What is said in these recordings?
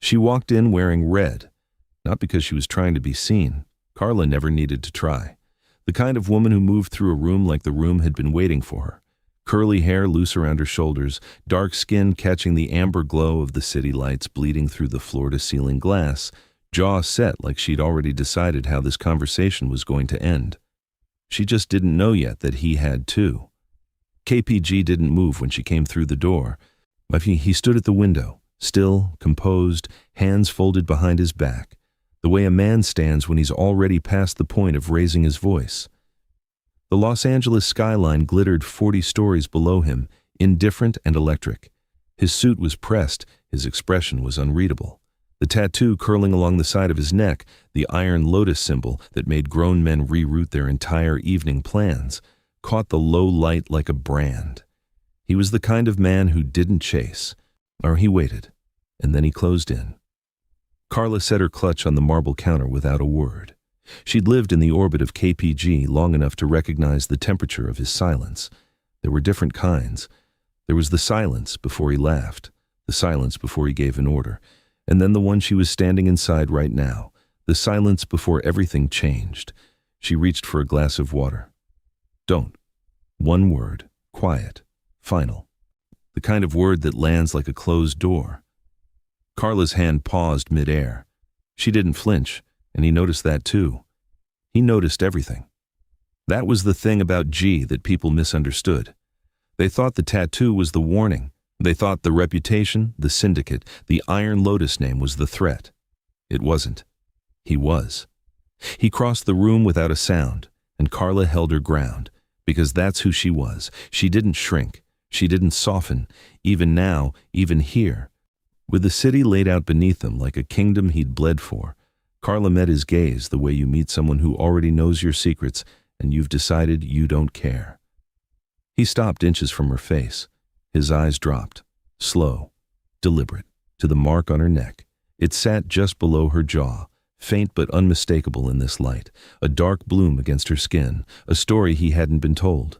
She walked in wearing red, not because she was trying to be seen. Carla never needed to try. The kind of woman who moved through a room like the room had been waiting for her. Curly hair loose around her shoulders, dark skin catching the amber glow of the city lights bleeding through the floor-to-ceiling glass, jaw set like she'd already decided how this conversation was going to end. She just didn't know yet that he had too. KPG didn't move when she came through the door. He stood at the window, still, composed, hands folded behind his back, the way a man stands when he's already past the point of raising his voice. The Los Angeles skyline glittered 40 stories below him, indifferent and electric. His suit was pressed, his expression was unreadable. The tattoo curling along the side of his neck, the Iron Lotus symbol that made grown men reroute their entire evening plans, caught the low light like a brand. He was the kind of man who didn't chase, or he waited, and then he closed in. Carla set her clutch on the marble counter without a word. She'd lived in the orbit of KPG long enough to recognize the temperature of his silence. There were different kinds. There was the silence before he laughed, the silence before he gave an order, and then the one she was standing inside right now, the silence before everything changed. She reached for a glass of water. Don't. One word, quiet, final. The kind of word that lands like a closed door. Carla's hand paused mid-air. She didn't flinch, and he noticed that too. He noticed everything. That was the thing about G that people misunderstood. They thought the tattoo was the warning. They thought the reputation, the syndicate, the Iron Lotus name was the threat. It wasn't. He was. He crossed the room without a sound, and Carla held her ground, because that's who she was. She didn't shrink. She didn't soften, even now, even here. With the city laid out beneath them like a kingdom he'd bled for, Carla met his gaze the way you meet someone who already knows your secrets and you've decided you don't care. He stopped inches from her face. His eyes dropped, slow, deliberate, to the mark on her neck. It sat just below her jaw, faint but unmistakable in this light, a dark bloom against her skin, a story he hadn't been told.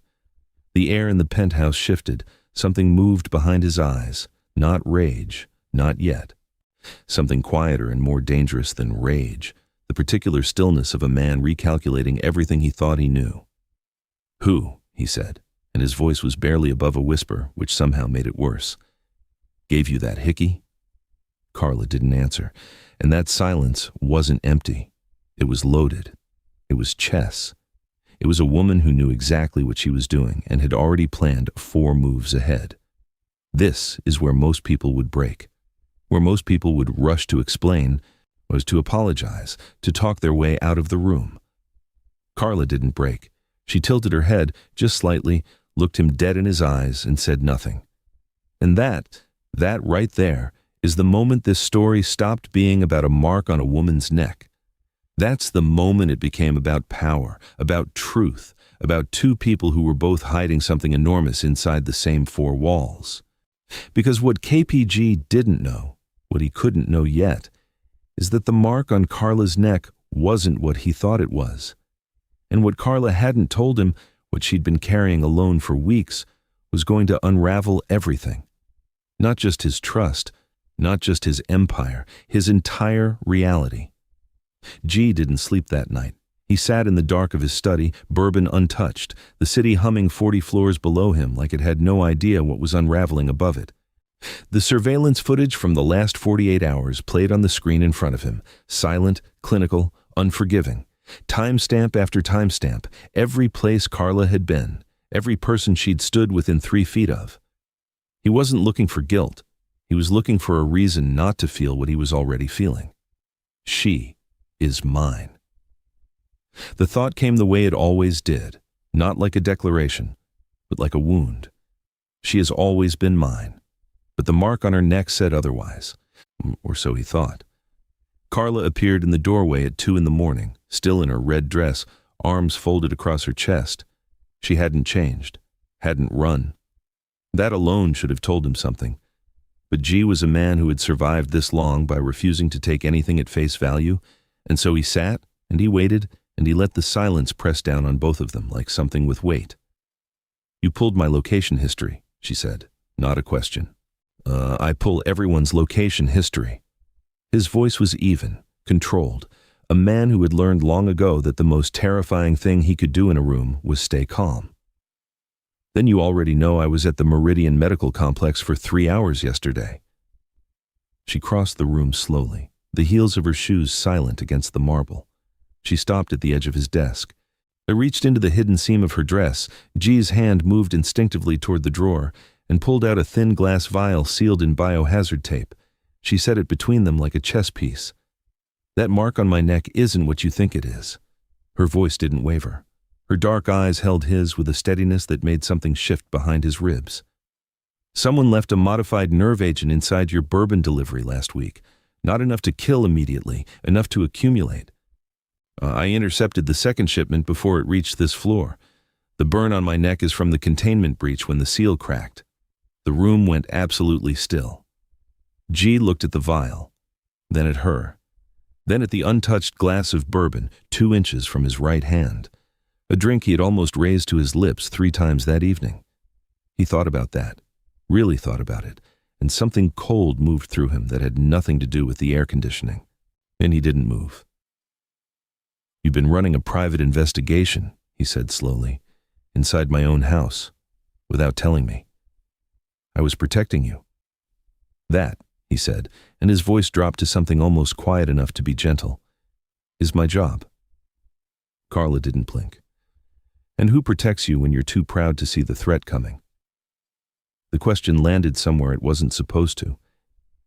The air in the penthouse shifted. Something moved behind his eyes. Not rage, not yet. Something quieter and more dangerous than rage, the particular stillness of a man recalculating everything he thought he knew. "Who?" he said, and his voice was barely above a whisper, which somehow made it worse. "Gave you that hickey?" Carla didn't answer, and that silence wasn't empty. It was loaded. It was chess. It was a woman who knew exactly what she was doing and had already planned 4 moves ahead. This is where most people would break, where most people would rush to explain, was to apologize, to talk their way out of the room. Carla didn't break. She tilted her head just slightly, looked him dead in his eyes, and said nothing. And that right there, is the moment this story stopped being about a mark on a woman's neck. That's the moment it became about power, about truth, about 2 people who were both hiding something enormous inside the same 4 walls. Because what KPG didn't know, what he couldn't know yet, is that the mark on Carla's neck wasn't what he thought it was. And what Carla hadn't told him, what she'd been carrying alone for weeks, was going to unravel everything. Not just his trust, not just his empire, his entire reality. G didn't sleep that night. He sat in the dark of his study, bourbon untouched, the city humming 40 floors below him like it had no idea what was unraveling above it. The surveillance footage from the last 48 hours played on the screen in front of him, silent, clinical, unforgiving. Timestamp after timestamp, every place Carla had been, every person she'd stood within 3 feet of. He wasn't looking for guilt. He was looking for a reason not to feel what he was already feeling. She is mine. The thought came the way it always did, not like a declaration, but like a wound. She has always been mine, but the mark on her neck said otherwise, or so he thought. Carla appeared in the doorway at 2 a.m, still in her red dress, arms folded across her chest. She hadn't changed, hadn't run. That alone should have told him something. But G was a man who had survived this long by refusing to take anything at face value, and so he sat, and he waited, and he let the silence press down on both of them like something with weight. "You pulled my location history," she said, not a question. I pull everyone's location history." His voice was even, controlled, a man who had learned long ago that the most terrifying thing he could do in a room was stay calm. Then you already know I was at the Meridian Medical Complex for 3 hours yesterday. She crossed the room slowly, the heels of her shoes silent against the marble. She stopped at the edge of his desk. I reached into the hidden seam of her dress. G's hand moved instinctively toward the drawer and pulled out a thin glass vial sealed in biohazard tape. She set it between them like a chess piece. That mark on my neck isn't what you think it is. Her voice didn't waver. Her dark eyes held his with a steadiness that made something shift behind his ribs. Someone left a modified nerve agent inside your bourbon delivery last week. Not enough to kill immediately, enough to accumulate. I intercepted the second shipment before it reached this floor. The burn on my neck is from the containment breach when the seal cracked. The room went absolutely still. G looked at the vial, then at her, then at the untouched glass of bourbon 2 inches from his right hand, a drink he had almost raised to his lips 3 times that evening. He thought about that, really thought about it, and something cold moved through him that had nothing to do with the air conditioning, and he didn't move. "You've been running a private investigation," he said slowly, "inside my own house, without telling me. I was protecting you." "That," he said, and his voice dropped to something almost quiet enough to be gentle, "is my job." Carla didn't blink. "And who protects you when you're too proud to see the threat coming?" The question landed somewhere it wasn't supposed to.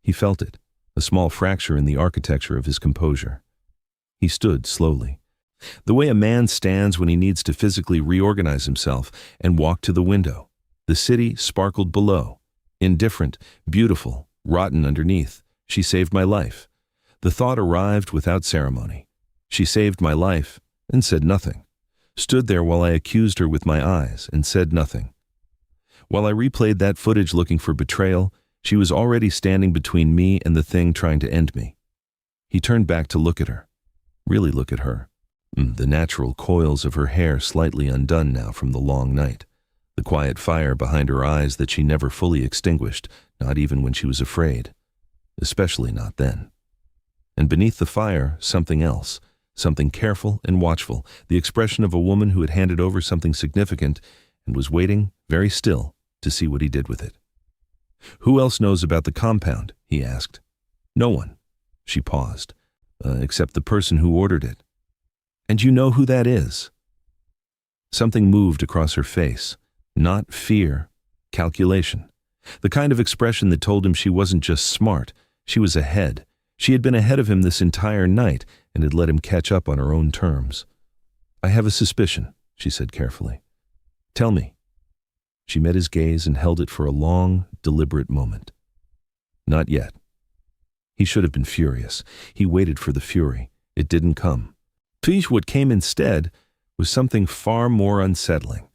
He felt it, a small fracture in the architecture of his composure. He stood slowly, the way a man stands when he needs to physically reorganize himself, and walked to the window. The city sparkled below, indifferent, beautiful, rotten underneath. She saved my life. The thought arrived without ceremony. She saved my life and said nothing. Stood there while I accused her with my eyes and said nothing. While I replayed that footage looking for betrayal, she was already standing between me and the thing trying to end me. He turned back to look at her. Really look at her. The natural coils of her hair slightly undone now from the long night. The quiet fire behind her eyes that she never fully extinguished, not even when she was afraid. Especially not then. And beneath the fire, something else. Something careful and watchful. The expression of a woman who had handed over something significant and was waiting, very still, to see what he did with it. "Who else knows about the compound?" he asked. "No one." She paused. "Except the person who ordered it." "And you know who that is?" Something moved across her face. Not fear, calculation. The kind of expression that told him she wasn't just smart, she was ahead. She had been ahead of him this entire night and had let him catch up on her own terms. "I have a suspicion," she said carefully. "Tell me." She met his gaze and held it for a long, deliberate moment. "Not yet." He should have been furious. He waited for the fury. It didn't come. What came instead was something far more unsettling.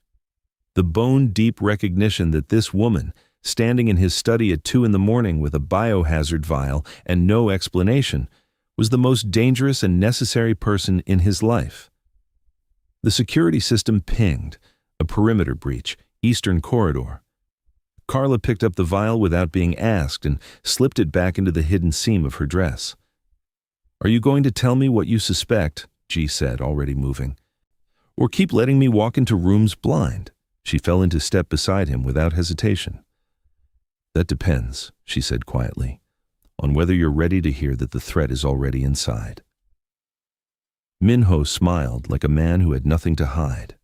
The bone-deep recognition that this woman, standing in his study at 2 a.m. with a biohazard vial and no explanation, was the most dangerous and necessary person in his life. The security system pinged, a perimeter breach, eastern corridor. Carla picked up the vial without being asked and slipped it back into the hidden seam of her dress. "Are you going to tell me what you suspect?" G said, already moving. "Or keep letting me walk into rooms blind?" She fell into step beside him without hesitation. "That depends," she said quietly, "on whether you're ready to hear that the threat is already inside." Minho smiled like a man who had nothing to hide.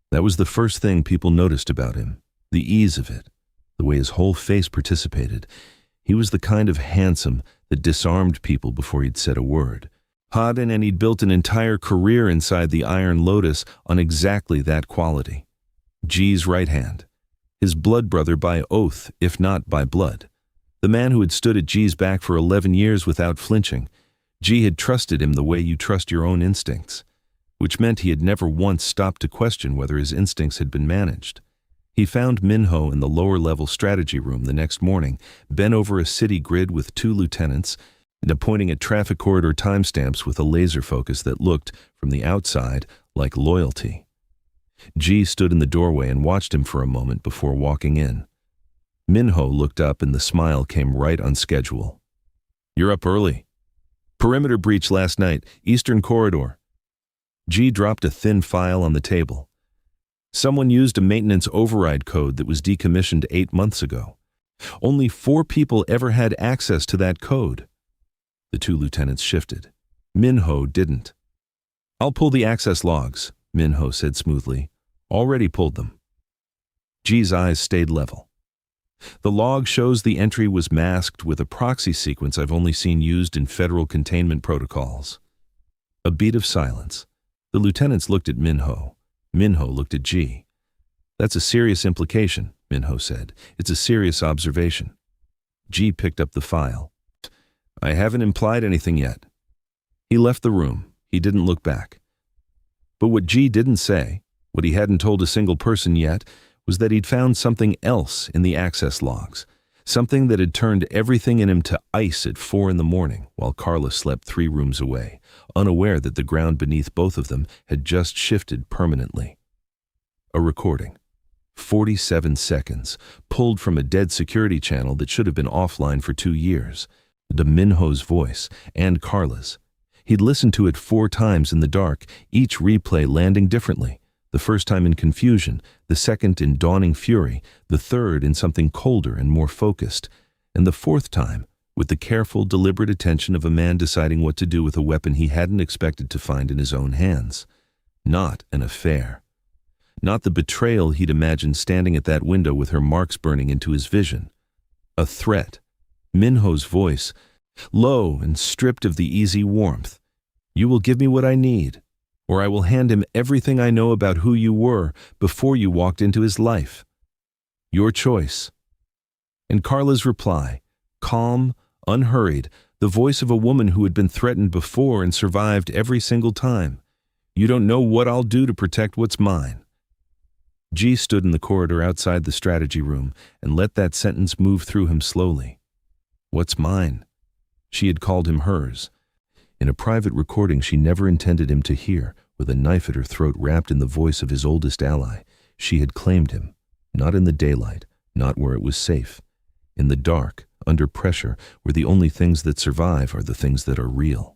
That was the first thing people noticed about him, the ease of it, the way his whole face participated. He was the kind of handsome that disarmed people before he'd said a word. And he'd built an entire career inside the Iron Lotus on exactly that quality. G's right hand. His blood brother by oath, if not by blood. The man who had stood at G's back for 11 years without flinching. G had trusted him the way you trust your own instincts, which meant he had never once stopped to question whether his instincts had been managed. He found Minho in the lower-level strategy room the next morning, bent over a city grid with 2 lieutenants, and pointing at traffic corridor timestamps with a laser focus that looked, from the outside, like loyalty. G stood in the doorway and watched him for a moment before walking in. Minho looked up and the smile came right on schedule. "You're up early," Perimeter breach last night, Eastern Corridor. G dropped a thin file on the table. Someone used a maintenance override code that was decommissioned 8 months ago. Only 4 people ever had access to that code. The 2 lieutenants shifted. Minho didn't. "I'll pull the access logs," Minho said smoothly. "Already pulled them." G's eyes stayed level. "The log shows the entry was masked with a proxy sequence I've only seen used in federal containment protocols." A beat of silence. The lieutenants looked at Minho. Minho looked at G. "That's a serious implication," Minho said. "It's a serious observation." G picked up the file. "I haven't implied anything yet." He left the room. He didn't look back. But what G didn't say, what he hadn't told a single person yet, was that he'd found something else in the access logs, something that had turned everything in him to ice at 4 a.m. while Carla slept 3 rooms away, unaware that the ground beneath both of them had just shifted permanently. A recording. 47 seconds, pulled from a dead security channel that should have been offline for 2 years. The Minho's voice, and Carla's. He'd listened to it 4 times in the dark, each replay landing differently. The first time in confusion, the second in dawning fury, the third in something colder and more focused, and the 4th time with the careful, deliberate attention of a man deciding what to do with a weapon he hadn't expected to find in his own hands. Not an affair. Not the betrayal he'd imagined standing at that window with her marks burning into his vision. A threat. Minho's voice, low and stripped of the easy warmth. "You will give me what I need, or I will hand him everything I know about who you were before you walked into his life. Your choice." And Carla's reply, calm, unhurried, the voice of a woman who had been threatened before and survived every single time. "You don't know what I'll do to protect what's mine." G stood in the corridor outside the strategy room and let that sentence move through him slowly. What's mine? She had called him hers. In a private recording she never intended him to hear, with a knife at her throat wrapped in the voice of his oldest ally, she had claimed him, not in the daylight, not where it was safe. In the dark, under pressure, where the only things that survive are the things that are real.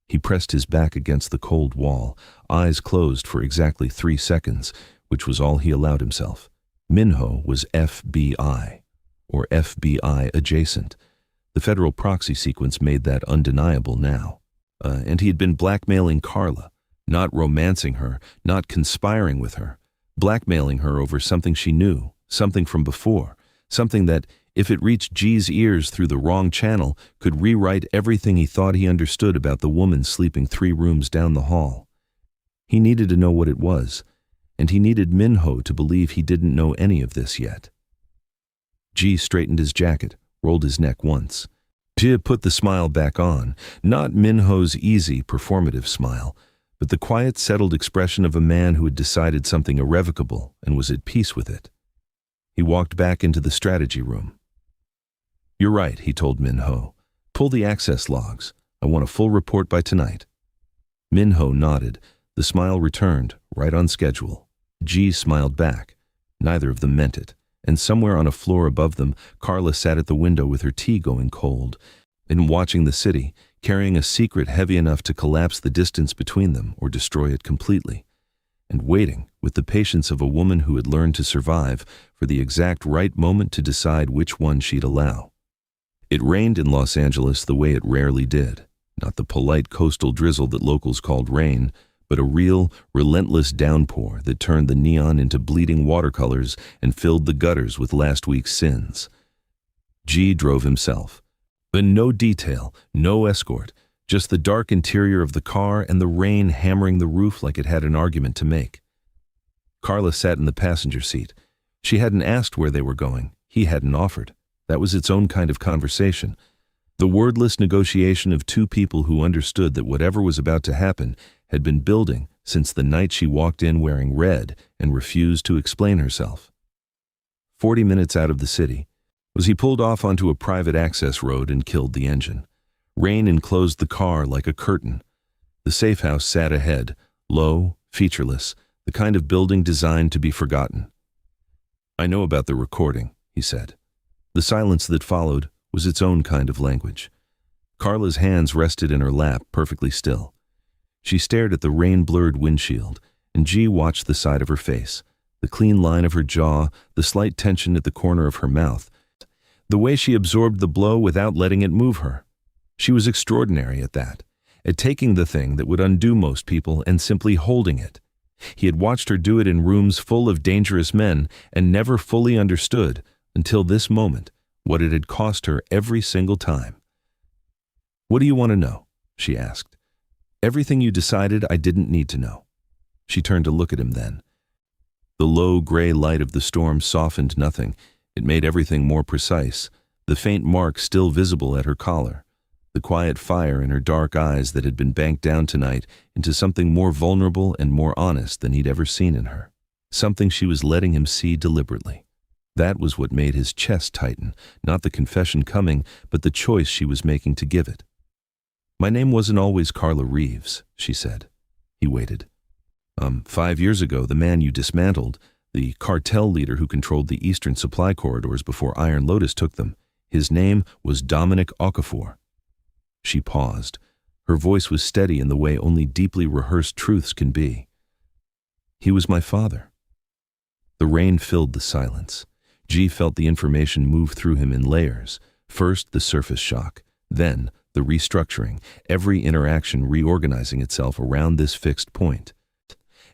He pressed his back against the cold wall, eyes closed for exactly 3 seconds, which was all he allowed himself. Minho was FBI, or FBI adjacent. The federal proxy sequence made that undeniable now. And he had been blackmailing Carla, not romancing her, not conspiring with her, blackmailing her over something she knew, something from before, something that, if it reached G's ears through the wrong channel, could rewrite everything he thought he understood about the woman sleeping 3 rooms down the hall. He needed to know what it was, and he needed Minho to believe he didn't know any of this yet. G straightened his jacket, rolled his neck once. G put the smile back on, not Minho's easy, performative smile, but the quiet, settled expression of a man who had decided something irrevocable and was at peace with it. He walked back into the strategy room. "You're right," he told Minho. "Pull the access logs. I want a full report by tonight." Minho nodded. The smile returned, right on schedule. G smiled back. Neither of them meant it. And somewhere on a floor above them, Carla sat at the window with her tea going cold, and watching the city, carrying a secret heavy enough to collapse the distance between them or destroy it completely, and waiting, with the patience of a woman who had learned to survive, for the exact right moment to decide which one she'd allow. It rained in Los Angeles the way it rarely did, not the polite coastal drizzle that locals called rain, but a real, relentless downpour that turned the neon into bleeding watercolors and filled the gutters with last week's sins. G drove himself. But no detail, no escort, just the dark interior of the car and the rain hammering the roof like it had an argument to make. Carla sat in the passenger seat. She hadn't asked where they were going. He hadn't offered. That was its own kind of conversation. The wordless negotiation of 2 people who understood that whatever was about to happen had been building since the night she walked in wearing red and refused to explain herself. 40 minutes out of the city, was he pulled off onto a private access road and killed the engine. Rain enclosed the car like a curtain. The safe house sat ahead, low, featureless, the kind of building designed to be forgotten. "I know about the recording," he said. The silence that followed was its own kind of language. Carla's hands rested in her lap, perfectly still. She stared at the rain-blurred windshield, and G watched the side of her face, the clean line of her jaw, the slight tension at the corner of her mouth, the way she absorbed the blow without letting it move her. She was extraordinary at that, at taking the thing that would undo most people and simply holding it. He had watched her do it in rooms full of dangerous men and never fully understood, until this moment, what it had cost her every single time. "What do you want to know?" she asked. "Everything you decided I didn't need to know." She turned to look at him then. The low gray light of the storm softened nothing. It made everything more precise, the faint mark still visible at her collar, the quiet fire in her dark eyes that had been banked down tonight into something more vulnerable and more honest than he'd ever seen in her, something she was letting him see deliberately. That was what made his chest tighten, not the confession coming, but the choice she was making to give it. "My name wasn't always Carla Reeves," she said. He waited. 5 years ago, the man you dismantled, the cartel leader who controlled the eastern supply corridors before Iron Lotus took them, his name was Dominic Okafor." She paused. Her voice was steady in the way only deeply rehearsed truths can be. "He was my father." The rain filled the silence. G felt the information move through him in layers. First, the surface shock. Then, the restructuring, every interaction reorganizing itself around this fixed point.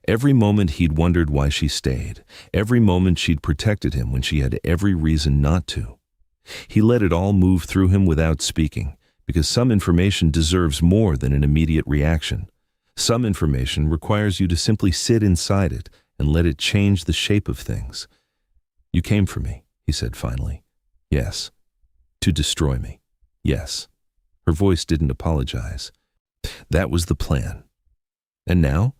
Every moment he'd wondered why she stayed. Every moment she'd protected him when she had every reason not to. He let it all move through him without speaking, because some information deserves more than an immediate reaction. Some information requires you to simply sit inside it and let it change the shape of things. "You came for me," he said finally. "Yes." "To destroy me." "Yes." Her voice didn't apologize. "That was the plan." "And now?"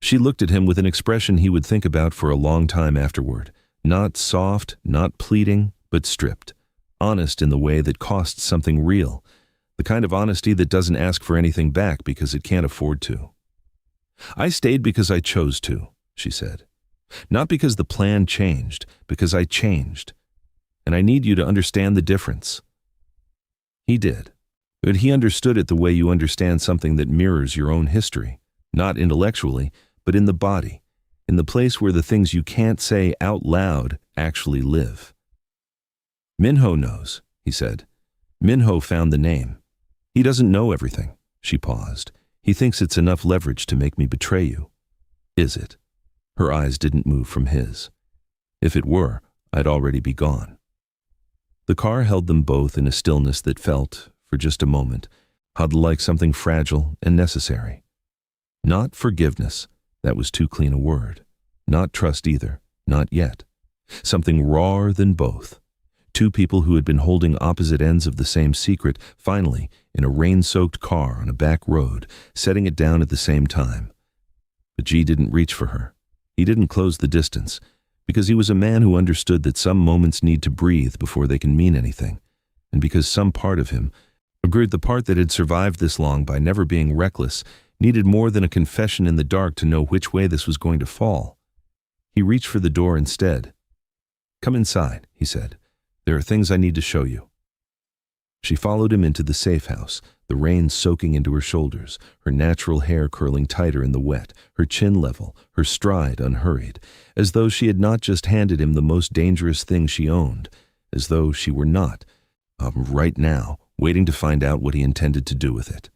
She looked at him with an expression he would think about for a long time afterward. Not soft, not pleading, but stripped. Honest in the way that costs something real. The kind of honesty that doesn't ask for anything back because it can't afford to. "I stayed because I chose to," she said. "Not because the plan changed, because I changed. And I need you to understand the difference." He did. But he understood it the way you understand something that mirrors your own history. Not intellectually, but in the body, in the place where the things you can't say out loud actually live. "Minho knows," he said. "Minho found the name. He doesn't know everything." She paused. "He thinks it's enough leverage to make me betray you." "Is it?" Her eyes didn't move from his. "If it were, I'd already be gone." The car held them both in a stillness that felt, for just a moment, huddled like something fragile and necessary. Not forgiveness, that was too clean a word. Not trust either, not yet. Something rawer than both. Two people who had been holding opposite ends of the same secret, finally, in a rain-soaked car on a back road, setting it down at the same time. But G didn't reach for her. He didn't close the distance, because he was a man who understood that some moments need to breathe before they can mean anything, and because some part of him, agreed the part that had survived this long by never being reckless, needed more than a confession in the dark to know which way this was going to fall. He reached for the door instead. "Come inside," he said. "There are things I need to show you." She followed him into the safe house, the rain soaking into her shoulders, her natural hair curling tighter in the wet, her chin level, her stride unhurried, as though she had not just handed him the most dangerous thing she owned, as though she were not, right now, waiting to find out what he intended to do with it.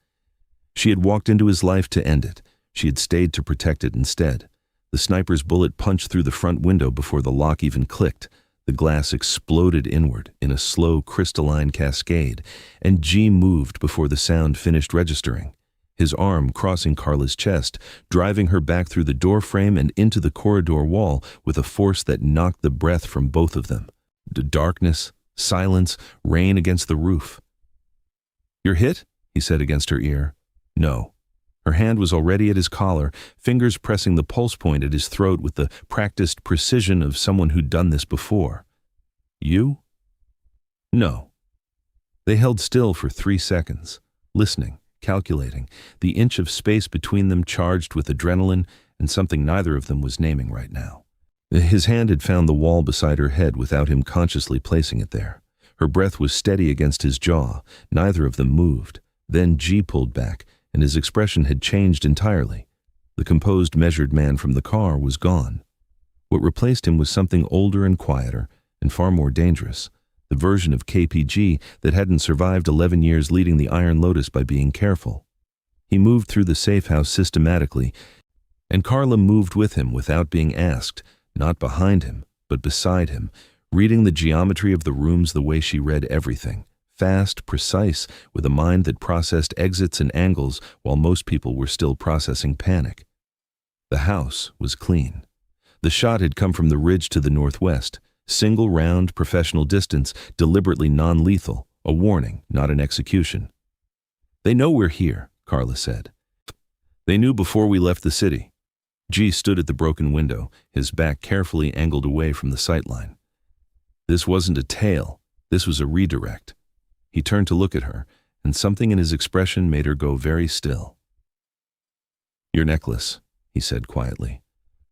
She had walked into his life to end it. She had stayed to protect it instead. The sniper's bullet punched through the front window before the lock even clicked. The glass exploded inward in a slow crystalline cascade, and G moved before the sound finished registering, his arm crossing Carla's chest, driving her back through the doorframe and into the corridor wall with a force that knocked the breath from both of them. Darkness, silence, rain against the roof. "You're hit?" he said against her ear. No. Her hand was already at his collar, fingers pressing the pulse point at his throat with the practiced precision of someone who'd done this before. "You?" "No." They held still for 3 seconds, listening, calculating, the inch of space between them charged with adrenaline and something neither of them was naming right now. His hand had found the wall beside her head without him consciously placing it there. Her breath was steady against his jaw. Neither of them moved. Then G pulled back, and his expression had changed entirely. The composed, measured man from the car was gone. What replaced him was something older and quieter, and far more dangerous. The version of KPG that hadn't survived 11 years leading the Iron Lotus by being careful. He moved through the safe house systematically, and Carla moved with him without being asked, not behind him, but beside him, reading the geometry of the rooms the way she read everything, fast, precise, with a mind that processed exits and angles while most people were still processing panic. The house was clean. The shot had come from the ridge to the northwest, single round, professional distance, deliberately non-lethal, a warning, not an execution. "They know we're here," Carla said. "They knew before we left the city." G stood at the broken window, his back carefully angled away from the sightline. This wasn't a tale, this was a redirect. He turned to look at her, and something in his expression made her go very still. "Your necklace," he said quietly.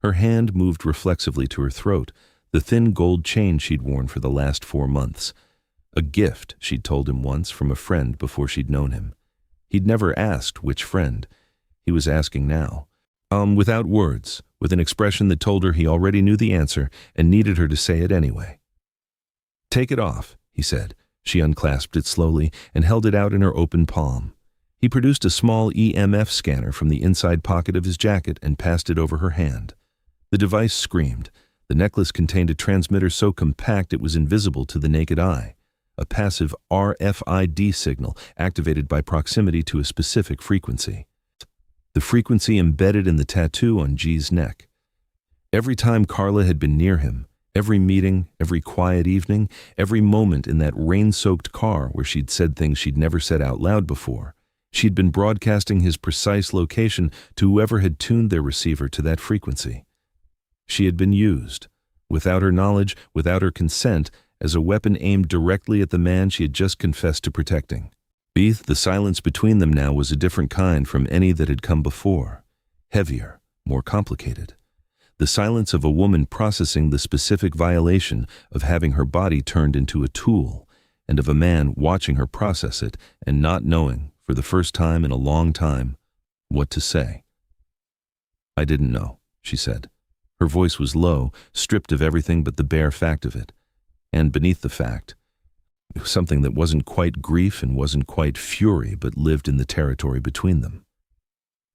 Her hand moved reflexively to her throat, the thin gold chain she'd worn for the last 4 months. A gift, she'd told him once, from a friend before she'd known him. He'd never asked which friend. He was asking now. Without words, with an expression that told her he already knew the answer and needed her to say it anyway. "Take it off," he said. She unclasped it slowly and held it out in her open palm. He produced a small EMF scanner from the inside pocket of his jacket and passed it over her hand. The device screamed. The necklace contained a transmitter so compact it was invisible to the naked eye, a passive RFID signal activated by proximity to a specific frequency. The frequency embedded in the tattoo on G's neck. Every time Carla had been near him, every meeting, every quiet evening, every moment in that rain-soaked car where she'd said things she'd never said out loud before, she'd been broadcasting his precise location to whoever had tuned their receiver to that frequency. She had been used, without her knowledge, without her consent, as a weapon aimed directly at the man she had just confessed to protecting. The silence between them now was a different kind from any that had come before, heavier, more complicated. The silence of a woman processing the specific violation of having her body turned into a tool, and of a man watching her process it and not knowing, for the first time in a long time, what to say. "I didn't know," she said. Her voice was low, stripped of everything but the bare fact of it. And beneath the fact, something that wasn't quite grief and wasn't quite fury but lived in the territory between them.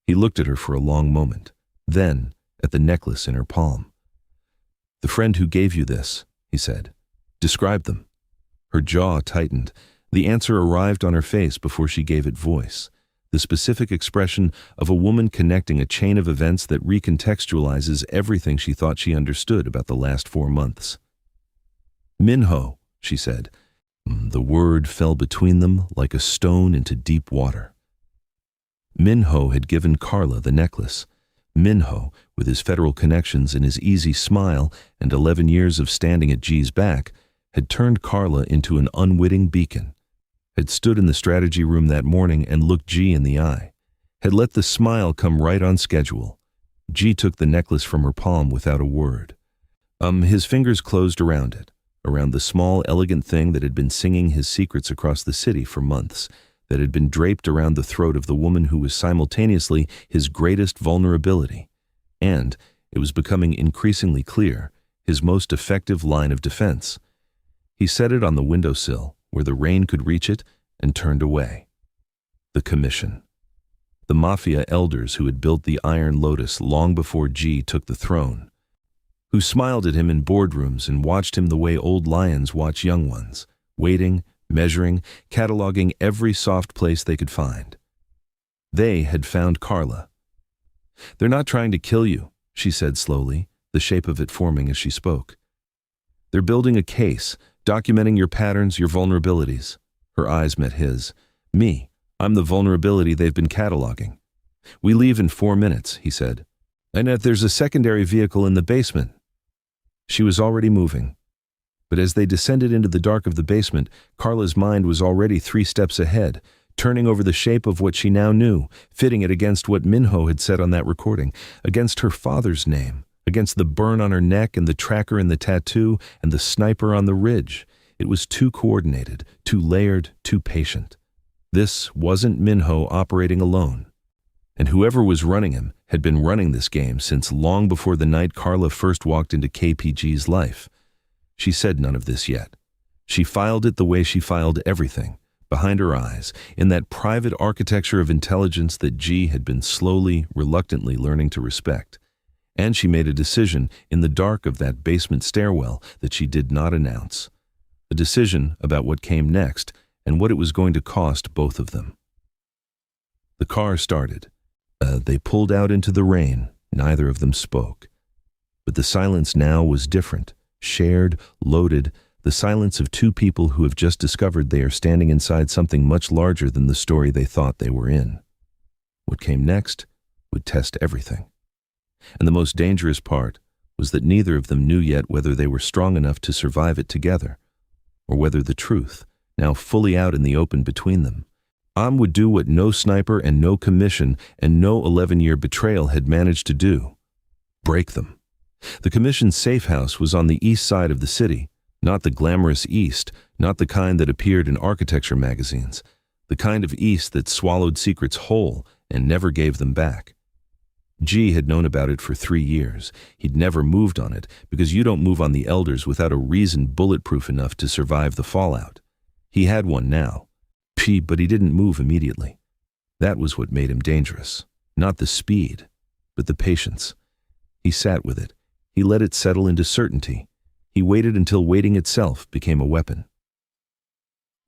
He looked at her for a long moment, then at the necklace in her palm. "The friend who gave you this," he said. "Describe them." Her jaw tightened. The answer arrived on her face before she gave it voice. The specific expression of a woman connecting a chain of events that recontextualizes everything she thought she understood about the last 4 months. "Minho," she said. The word fell between them like a stone into deep water. Minho had given Carla the necklace. Minho, with his federal connections and his easy smile and 11 years of standing at G's back, had turned Carla into an unwitting beacon, had stood in the strategy room that morning and looked G in the eye, had let the smile come right on schedule. G took the necklace from her palm without a word. His fingers closed around it, around the small, elegant thing that had been singing his secrets across the city for months, that had been draped around the throat of the woman who was simultaneously his greatest vulnerability, and, it was becoming increasingly clear, his most effective line of defense. He set it on the windowsill, where the rain could reach it, and turned away. The commission. The Mafia elders who had built the Iron Lotus long before G took the throne, who smiled at him in boardrooms and watched him the way old lions watch young ones, waiting, measuring, cataloging every soft place they could find. They had found Carla. "They're not trying to kill you," she said slowly, the shape of it forming as she spoke. "They're building a case, documenting your patterns, your vulnerabilities." Her eyes met his. "Me, I'm the vulnerability they've been cataloging. We leave in 4 minutes," he said. "And if there's a secondary vehicle in the basement." She was already moving. But as they descended into the dark of the basement, Carla's mind was already 3 steps ahead, turning over the shape of what she now knew, fitting it against what Minho had said on that recording, against her father's name, against the burn on her neck and the tracker in the tattoo and the sniper on the ridge. It was too coordinated, too layered, too patient. This wasn't Minho operating alone. And whoever was running him had been running this game since long before the night Carla first walked into KPG's life. She said none of this yet. She filed it the way she filed everything, behind her eyes, in that private architecture of intelligence that G had been slowly, reluctantly learning to respect. And she made a decision in the dark of that basement stairwell that she did not announce. A decision about what came next and what it was going to cost both of them. The car started. They pulled out into the rain. Neither of them spoke. But the silence now was different, shared, loaded, the silence of two people who have just discovered they are standing inside something much larger than the story they thought they were in. What came next would test everything. And the most dangerous part was that neither of them knew yet whether they were strong enough to survive it together, or whether the truth, now fully out in the open between them, would do what no sniper and no commission and no 11-year betrayal had managed to do: break them. The commission's safe house was on the east side of the city, not the glamorous east, not the kind that appeared in architecture magazines, the kind of east that swallowed secrets whole and never gave them back. G had known about it for 3 years. He'd never moved on it, because you don't move on the elders without a reason bulletproof enough to survive the fallout. He had one now. But he didn't move immediately. That was what made him dangerous. Not the speed, but the patience. He sat with it. He let it settle into certainty. He waited until waiting itself became a weapon.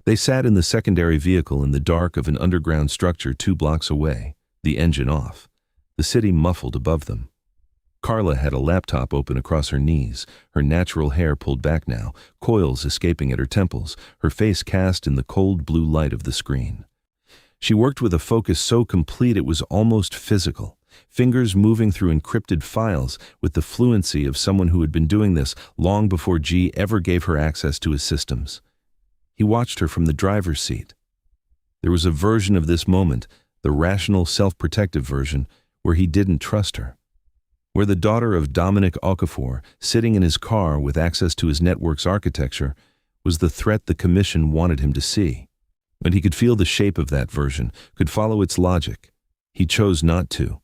They sat in the secondary vehicle in the dark of an underground structure 2 blocks away, the engine off. The city muffled above them. Carla had a laptop open across her knees, her natural hair pulled back now, coils escaping at her temples, her face cast in the cold blue light of the screen. She worked with a focus so complete it was almost physical, fingers moving through encrypted files with the fluency of someone who had been doing this long before G ever gave her access to his systems. He watched her from the driver's seat. There was a version of this moment, the rational, self-protective version, where he didn't trust her. Where the daughter of Dominic Okafor, sitting in his car with access to his network's architecture, was the threat the commission wanted him to see. And he could feel the shape of that version, could follow its logic. He chose not to.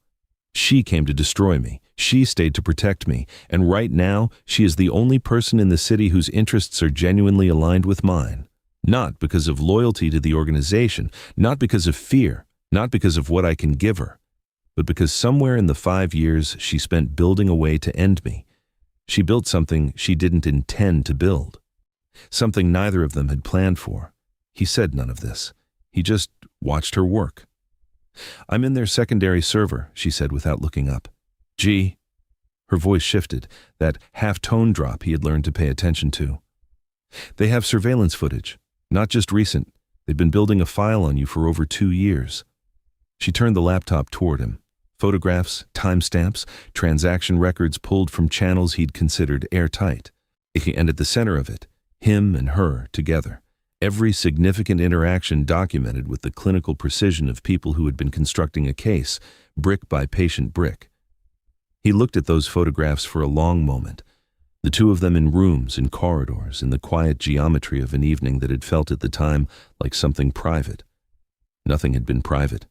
She came to destroy me. She stayed to protect me. And right now, she is the only person in the city whose interests are genuinely aligned with mine. Not because of loyalty to the organization, not because of fear, not because of what I can give her, but because somewhere in the 5 years she spent building a way to end me, she built something she didn't intend to build. Something neither of them had planned for. He said none of this. He just watched her work. "I'm in their secondary server," she said without looking up. "G." Her voice shifted, that half-tone drop he had learned to pay attention to. "They have surveillance footage, not just recent. They've been building a file on you for over 2 years. She turned the laptop toward him. Photographs, timestamps, transaction records pulled from channels he'd considered airtight. And at the center of it, him and her together. Every significant interaction documented with the clinical precision of people who had been constructing a case, brick by patient brick. He looked at those photographs for a long moment, the two of them in rooms, in corridors, in the quiet geometry of an evening that had felt at the time like something private. Nothing had been private.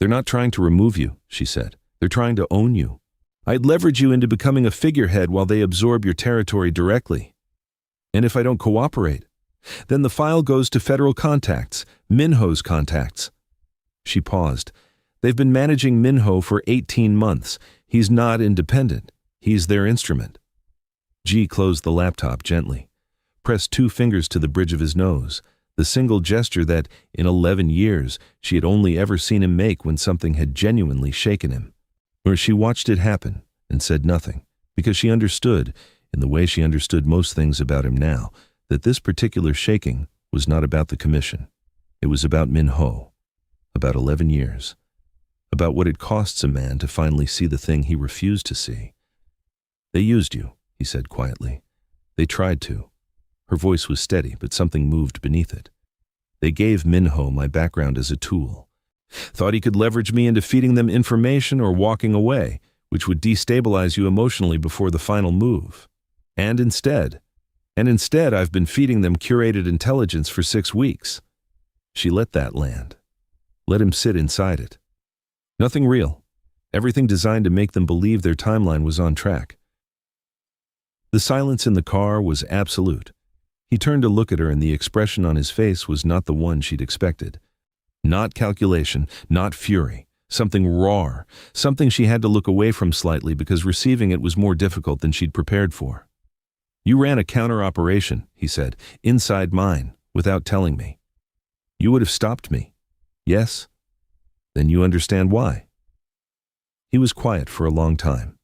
"They're not trying to remove you," she said. "They're trying to own you. I'd leverage you into becoming a figurehead while they absorb your territory directly. And if I don't cooperate, then the file goes to federal contacts, Minho's contacts." She paused. "They've been managing Minho for 18 months. He's not independent. He's their instrument." G closed the laptop gently, pressed 2 fingers to the bridge of his nose, the single gesture that, in 11 years, she had only ever seen him make when something had genuinely shaken him. Or she watched it happen and said nothing, because she understood, in the way she understood most things about him now, that this particular shaking was not about the commission. It was about Minho, about 11 years, about what it costs a man to finally see the thing he refused to see. "They used you," he said quietly. "They tried to." Her voice was steady, but something moved beneath it. "They gave Minho my background as a tool. Thought he could leverage me into feeding them information or walking away, which would destabilize you emotionally before the final move. And instead, And instead, I've been feeding them curated intelligence for 6 weeks. She let that land. Let him sit inside it. Nothing real. Everything designed to make them believe their timeline was on track. The silence in the car was absolute. He turned to look at her, and the expression on his face was not the one she'd expected. Not calculation, not fury. Something raw, something she had to look away from slightly because receiving it was more difficult than she'd prepared for. You ran a counter-operation, he said, inside mine, without telling me. You would have stopped me. Yes? Then you understand why. He was quiet for a long time.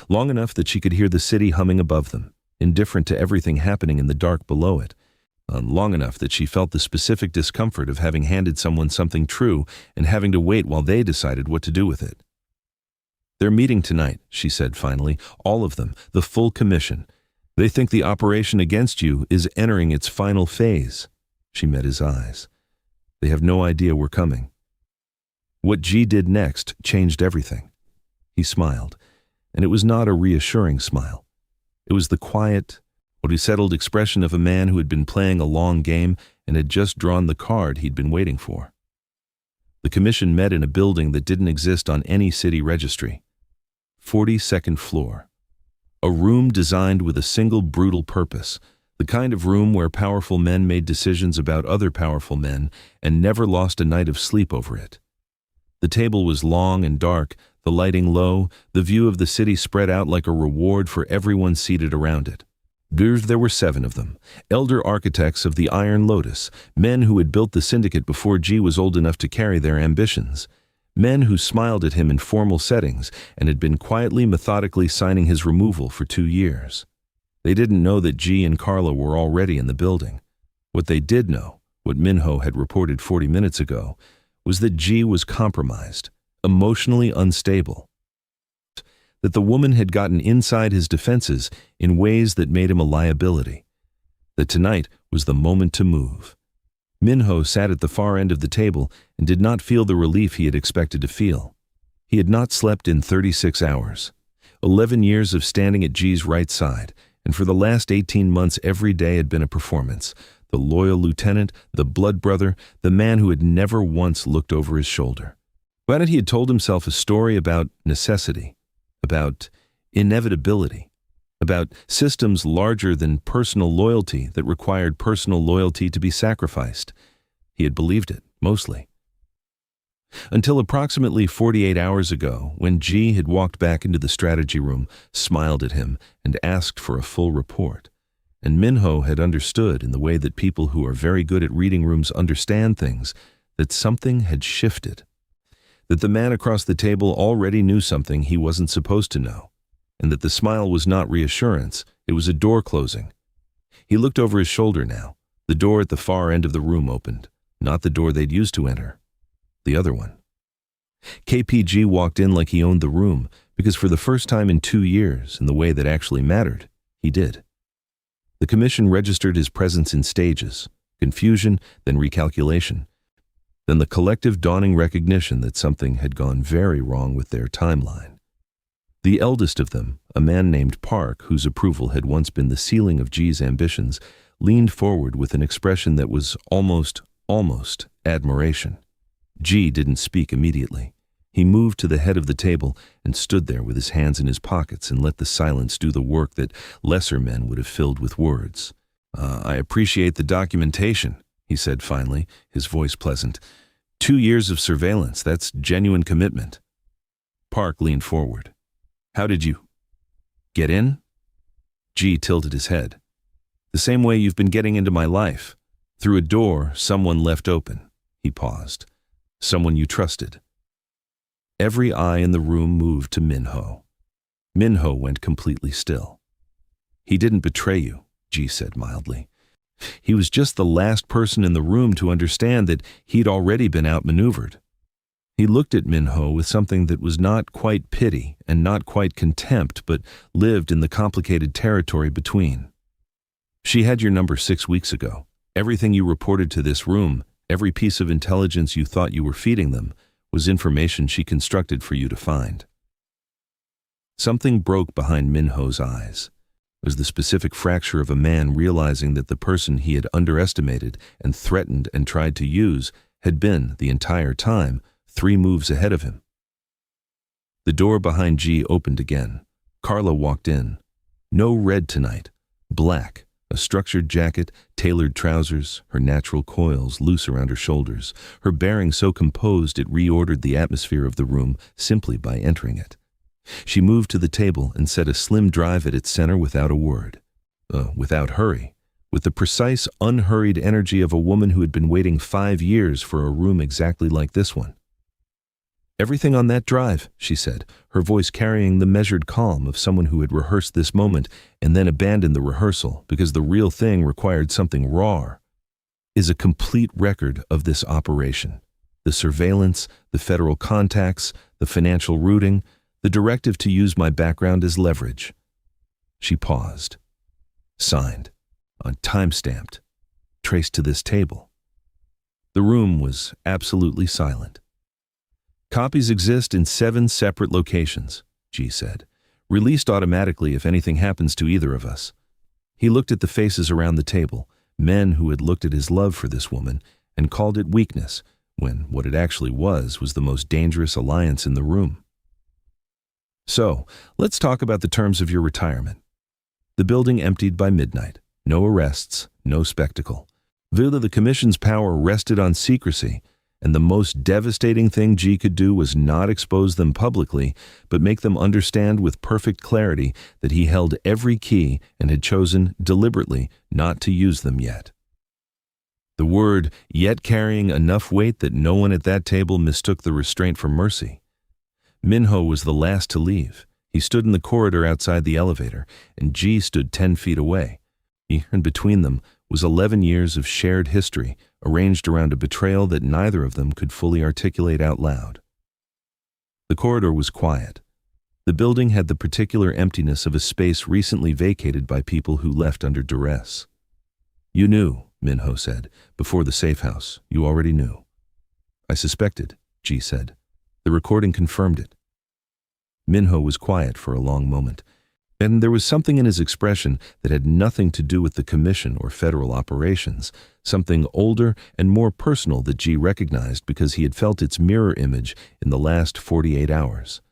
Long enough that she could hear the city humming above them, indifferent to everything happening in the dark below it. Long enough that she felt the specific discomfort of having handed someone something true and having to wait while they decided what to do with it. They're meeting tonight, she said finally, all of them, the full commission. They think the operation against you is entering its final phase. She met his eyes. They have no idea we're coming. What G did next changed everything. He smiled, and it was not a reassuring smile. It was the quiet, settled expression of a man who had been playing a long game and had just drawn the card he'd been waiting for. The commission met in a building that didn't exist on any city registry. 42nd floor. A room designed with a single brutal purpose, the kind of room where powerful men made decisions about other powerful men and never lost a night of sleep over it. The table was long and dark, the lighting low, the view of the city spread out like a reward for everyone seated around it. There were 7 of them, elder architects of the Iron Lotus, men who had built the syndicate before G was old enough to carry their ambitions, men who smiled at him in formal settings and had been quietly, methodically signing his removal for 2 years. They didn't know that G and Carla were already in the building. What they did know, what Minho had reported 40 minutes ago, was that G was compromised, emotionally unstable. That the woman had gotten inside his defenses in ways that made him a liability. That tonight was the moment to move. Minho sat at the far end of the table and did not feel the relief he had expected to feel. He had not slept in 36 hours. 11 years of standing at G's right side, and for the last 18 months every day had been a performance. The loyal lieutenant, the blood brother, the man who had never once looked over his shoulder. But he had told himself a story about necessity, about inevitability, about systems larger than personal loyalty that required personal loyalty to be sacrificed. He had believed it, mostly. Until approximately 48 hours ago, when G had walked back into the strategy room, smiled at him, and asked for a full report. And Minho had understood, in the way that people who are very good at reading rooms understand things, that something had shifted. That the man across the table already knew something he wasn't supposed to know, and that the smile was not reassurance, it was a door closing. He looked over his shoulder now. The door at the far end of the room opened, not the door they'd used to enter. The other one. KPG walked in like he owned the room, because for the first time in 2 years, in the way that actually mattered, he did. The commission registered his presence in stages, confusion, then recalculation, then the collective dawning recognition that something had gone very wrong with their timeline. The eldest of them, a man named Park, whose approval had once been the ceiling of G's ambitions, leaned forward with an expression that was almost admiration. G didn't speak immediately. He moved to the head of the table and stood there with his hands in his pockets and let the silence do the work that lesser men would have filled with words. I appreciate the documentation, he said finally, his voice pleasant. 2 years of surveillance, that's genuine commitment. Park leaned forward. How did you get in? G tilted his head. The same way you've been getting into my life. Through a door someone left open. He paused. Someone you trusted. Every eye in the room moved to Minho. Minho went completely still. He didn't betray you, G said mildly. He was just the last person in the room to understand that he'd already been outmaneuvered. He looked at Minho with something that was not quite pity and not quite contempt, but lived in the complicated territory between. She had your number 6 weeks ago. Everything you reported to this room, every piece of intelligence you thought you were feeding them, was information she constructed for you to find. Something broke behind Minho's eyes. was the specific fracture of a man realizing that the person he had underestimated and threatened and tried to use had been, the entire time, 3 moves ahead of him. The door behind G opened again. Carla walked in. No red tonight. Black. A structured jacket, tailored trousers, her natural coils loose around her shoulders, her bearing so composed it reordered the atmosphere of the room simply by entering it. She moved to the table and set a slim drive at its center without a word. Without hurry. With the precise, unhurried energy of a woman who had been waiting 5 years for a room exactly like this one. "Everything on that drive," she said, her voice carrying the measured calm of someone who had rehearsed this moment and then abandoned the rehearsal because the real thing required something raw, "is a complete record of this operation. The surveillance, the federal contacts, the financial routing, the directive to use my background as leverage." She paused. Signed. Time-stamped. Traced to this table. The room was absolutely silent. "Copies exist in 7 separate locations," G said. "Released automatically if anything happens to either of us." He looked at the faces around the table, men who had looked at his love for this woman and called it weakness, when what it actually was the most dangerous alliance in the room. "So, let's talk about the terms of your retirement." The building emptied by midnight. No arrests, no spectacle. Villa, the commission's power rested on secrecy, and the most devastating thing G could do was not expose them publicly, but make them understand with perfect clarity that he held every key and had chosen, deliberately, not to use them yet. The word "yet" carrying enough weight that no one at that table mistook the restraint for mercy. Minho was the last to leave. He stood in the corridor outside the elevator, and G stood 10 feet away. And between them was 11 years of shared history, arranged around a betrayal that neither of them could fully articulate out loud. The corridor was quiet. The building had the particular emptiness of a space recently vacated by people who left under duress. "You knew," Minho said, "before the safe house. You already knew." "I suspected," G said. The recording confirmed it. Minho was quiet for a long moment, and there was something in his expression that had nothing to do with the commission or federal operations, something older and more personal that G recognized because he had felt its mirror image in the last 48 hours.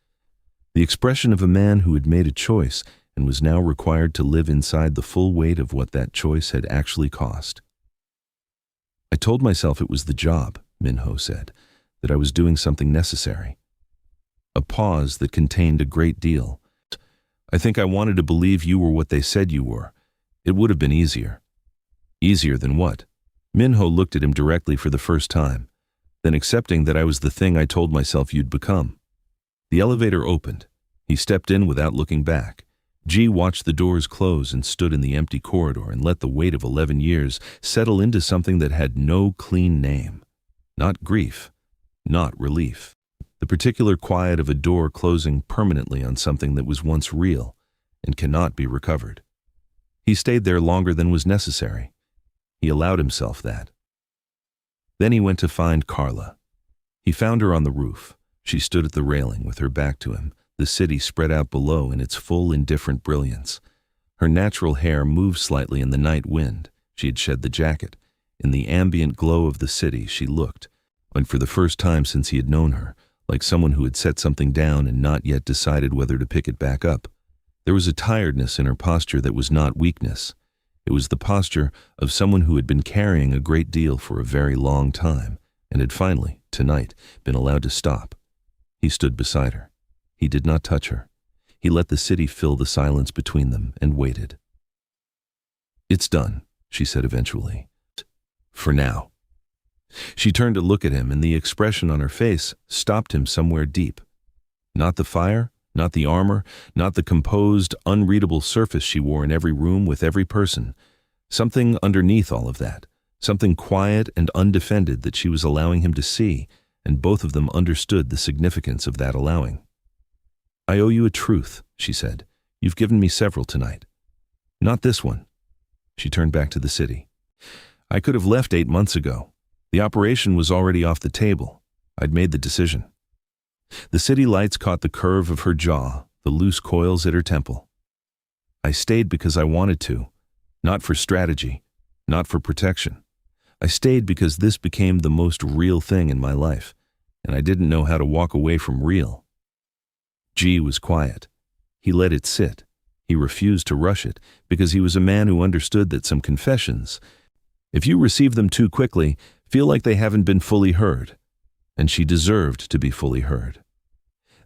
The expression of a man who had made a choice and was now required to live inside the full weight of what that choice had actually cost. "I told myself it was the job," Minho said, "that I was doing something necessary." A pause that contained a great deal. "I think I wanted to believe you were what they said you were. It would have been easier." "Easier than what?" Minho looked at him directly for the first time, then accepting that I was the thing I told myself you'd become. The elevator opened. He stepped in without looking back. G watched the doors close and stood in the empty corridor and let the weight of 11 years settle into something that had no clean name. Not grief, not relief. The particular quiet of a door closing permanently on something that was once real and cannot be recovered. He stayed there longer than was necessary. He allowed himself that. Then he went to find Carla. He found her on the roof. She stood at the railing with her back to him, the city spread out below in its full indifferent brilliance. Her natural hair moved slightly in the night wind. She had shed the jacket. In the ambient glow of the city she looked, and for the first time since he had known her, like someone who had set something down and not yet decided whether to pick it back up. There was a tiredness in her posture that was not weakness. It was the posture of someone who had been carrying a great deal for a very long time and had finally, tonight, been allowed to stop. He stood beside her. He did not touch her. He let the city fill the silence between them and waited. "It's done," she said eventually. "For now." She turned to look at him, and the expression on her face stopped him somewhere deep. Not the fire, not the armor, not the composed, unreadable surface she wore in every room with every person. Something underneath all of that, something quiet and undefended that she was allowing him to see, and both of them understood the significance of that allowing. "I owe you a truth," she said. "You've given me several tonight." "Not this one." She turned back to the city. "I could have left 8 months ago. The operation was already off the table. I'd made the decision." The city lights caught the curve of her jaw, the loose coils at her temple. I stayed because I wanted to, not for strategy, not for protection. I stayed because this became the most real thing in my life, and I didn't know how to walk away from real. G was quiet. He let it sit. He refused to rush it because he was a man who understood that some confessions, if you receive them too quickly, feel like they haven't been fully heard, and she deserved to be fully heard.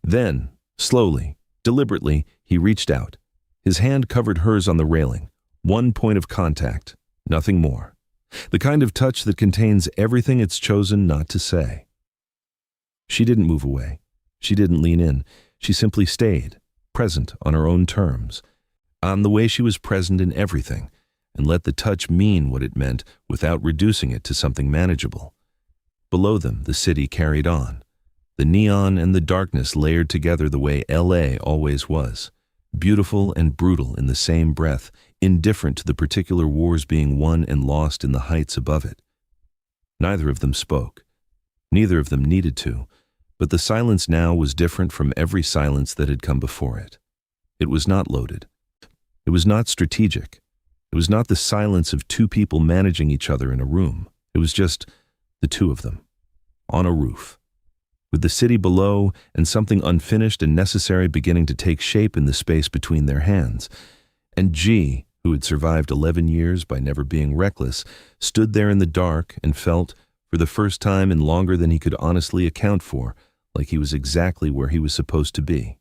Then, slowly, deliberately, he reached out. His hand covered hers on the railing. One point of contact, nothing more. The kind of touch that contains everything it's chosen not to say. She didn't move away. She didn't lean in. She simply stayed, present on her own terms, on the way she was present in everything, and let the touch mean what it meant without reducing it to something manageable. Below them, the city carried on. The neon and the darkness layered together the way LA always was, beautiful and brutal in the same breath, indifferent to the particular wars being won and lost in the heights above it. Neither of them spoke. Neither of them needed to, but the silence now was different from every silence that had come before it. It was not loaded. It was not strategic. It was not the silence of two people managing each other in a room. It was just the two of them, on a roof, with the city below and something unfinished and necessary beginning to take shape in the space between their hands. And G, who had survived 11 years by never being reckless, stood there in the dark and felt, for the first time in longer than he could honestly account for, like he was exactly where he was supposed to be.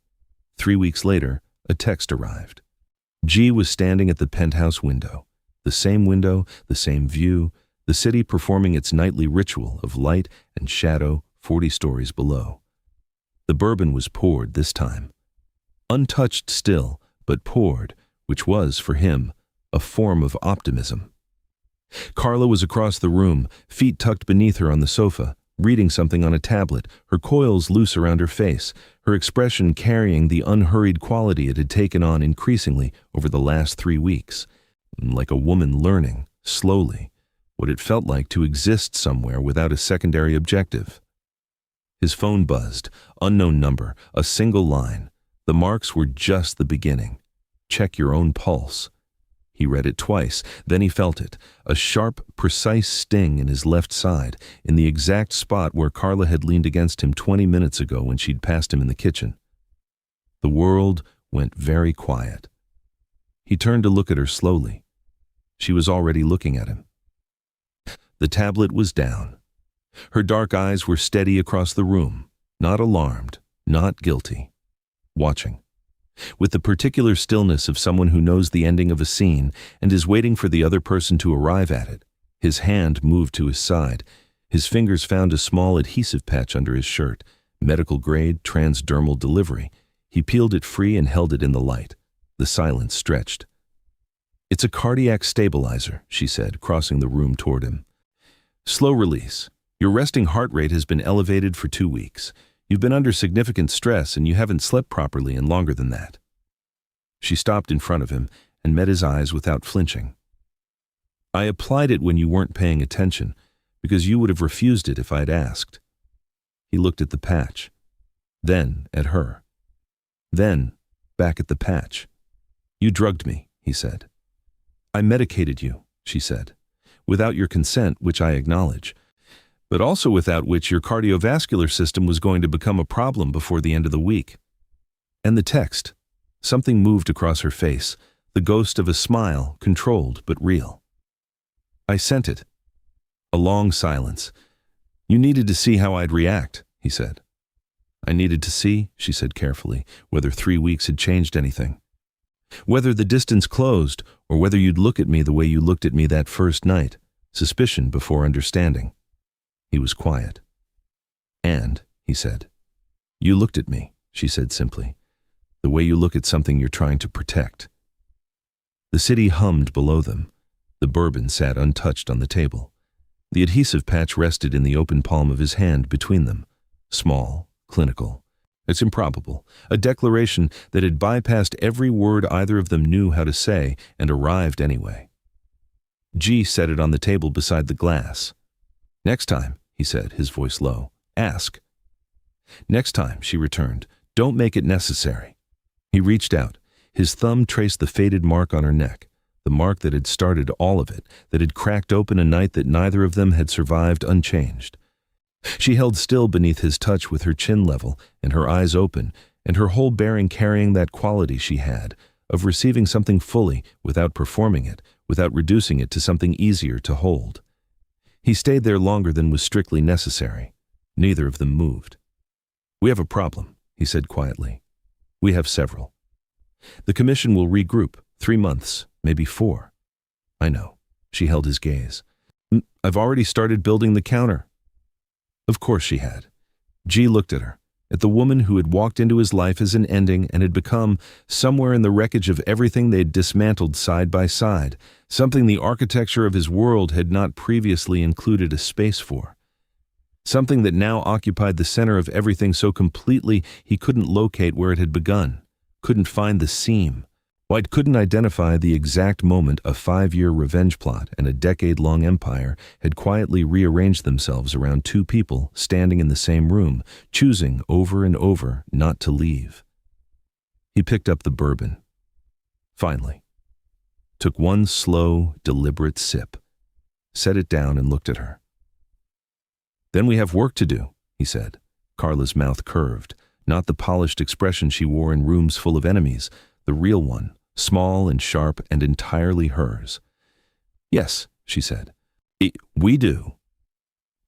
3 weeks later, a text arrived. G was standing at the penthouse window, the same view, the city performing its nightly ritual of light and shadow 40 stories below. The bourbon was poured this time. Untouched still, but poured, which was, for him, a form of optimism. Carla was across the room, feet tucked beneath her on the sofa, reading something on a tablet, her coils loose around her face, her expression carrying the unhurried quality it had taken on increasingly over the last 3 weeks, like a woman learning, slowly, what it felt like to exist somewhere without a secondary objective. His phone buzzed, unknown number, a single line. The marks were just the beginning. Check your own pulse. He read it twice, then he felt it, a sharp, precise sting in his left side, in the exact spot where Carla had leaned against him 20 minutes ago when she'd passed him in the kitchen. The world went very quiet. He turned to look at her slowly. She was already looking at him. The tablet was down. Her dark eyes were steady across the room, not alarmed, not guilty, watching. With the particular stillness of someone who knows the ending of a scene and is waiting for the other person to arrive at it, his hand moved to his side. His fingers found a small adhesive patch under his shirt, medical-grade transdermal delivery. He peeled it free and held it in the light. The silence stretched. "It's a cardiac stabilizer," she said, crossing the room toward him. "Slow release. Your resting heart rate has been elevated for 2 weeks. You've been under significant stress and you haven't slept properly in longer than that." She stopped in front of him and met his eyes without flinching. "I applied it when you weren't paying attention, because you would have refused it if I'd asked." He looked at the patch, then at her, then back at the patch. "You drugged me," he said. "I medicated you," she said, "without your consent, which I acknowledge, but also without which your cardiovascular system was going to become a problem before the end of the week." And the text. Something moved across her face, the ghost of a smile, controlled but real. "I sent it." A long silence. "You needed to see how I'd react," he said. "I needed to see," she said carefully, "whether 3 weeks had changed anything. Whether the distance closed, or whether you'd look at me the way you looked at me that first night, suspicion before understanding." He was quiet. "And," he said. "You looked at me," she said simply, "the way you look at something you're trying to protect." The city hummed below them. The bourbon sat untouched on the table. The adhesive patch rested in the open palm of his hand between them. Small, clinical. It's improbable. A declaration that had bypassed every word either of them knew how to say and arrived anyway. G set it on the table beside the glass. "Next time," he said, his voice low, "ask." "Next time," she returned, "don't make it necessary." He reached out. His thumb traced the faded mark on her neck, the mark that had started all of it, that had cracked open a night that neither of them had survived unchanged. She held still beneath his touch with her chin level and her eyes open, and her whole bearing carrying that quality she had, of receiving something fully without performing it, without reducing it to something easier to hold. He stayed there longer than was strictly necessary. Neither of them moved. "We have a problem," he said quietly. "We have several. The commission will regroup, 3 months, maybe 4. "I know." She held his gaze. "I've already started building the counter." Of course she had. G looked at her, at the woman who had walked into his life as an ending and had become, somewhere in the wreckage of everything they'd dismantled side by side, something the architecture of his world had not previously included a space for. Something that now occupied the center of everything so completely he couldn't locate where it had begun, couldn't find the seam. White couldn't identify the exact moment a 5-year revenge plot and a decade-long empire had quietly rearranged themselves around 2 people standing in the same room, choosing over and over not to leave. He picked up the bourbon. Finally. Took one slow, deliberate sip, set it down and looked at her. "Then we have work to do," he said. Carla's mouth curved, not the polished expression she wore in rooms full of enemies, the real one, small and sharp and entirely hers. "Yes," she said. We do."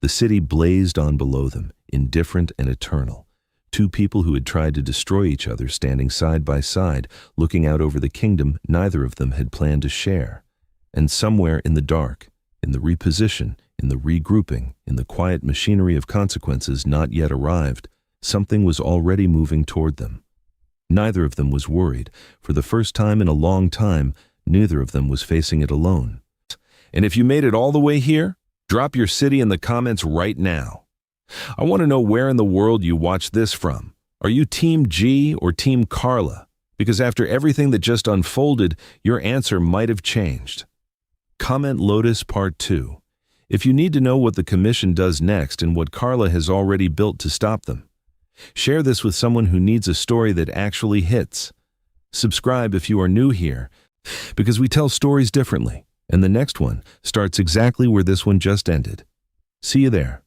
The city blazed on below them, indifferent and eternal. 2 people who had tried to destroy each other standing side by side, looking out over the kingdom neither of them had planned to share. And somewhere in the dark, in the reposition, in the regrouping, in the quiet machinery of consequences not yet arrived, something was already moving toward them. Neither of them was worried. For the first time in a long time, neither of them was facing it alone. "And if you made it all the way here, drop your city in the comments right now. I want to know where in the world you watch this from. Are you Team G or Team Carla? Because after everything that just unfolded, your answer might have changed." Comment Lotus Part 2. If you need to know what the commission does next and what Carla has already built to stop them. Share this with someone who needs a story that actually hits. Subscribe if you are new here, because we tell stories differently, and the next one starts exactly where this one just ended. See you there.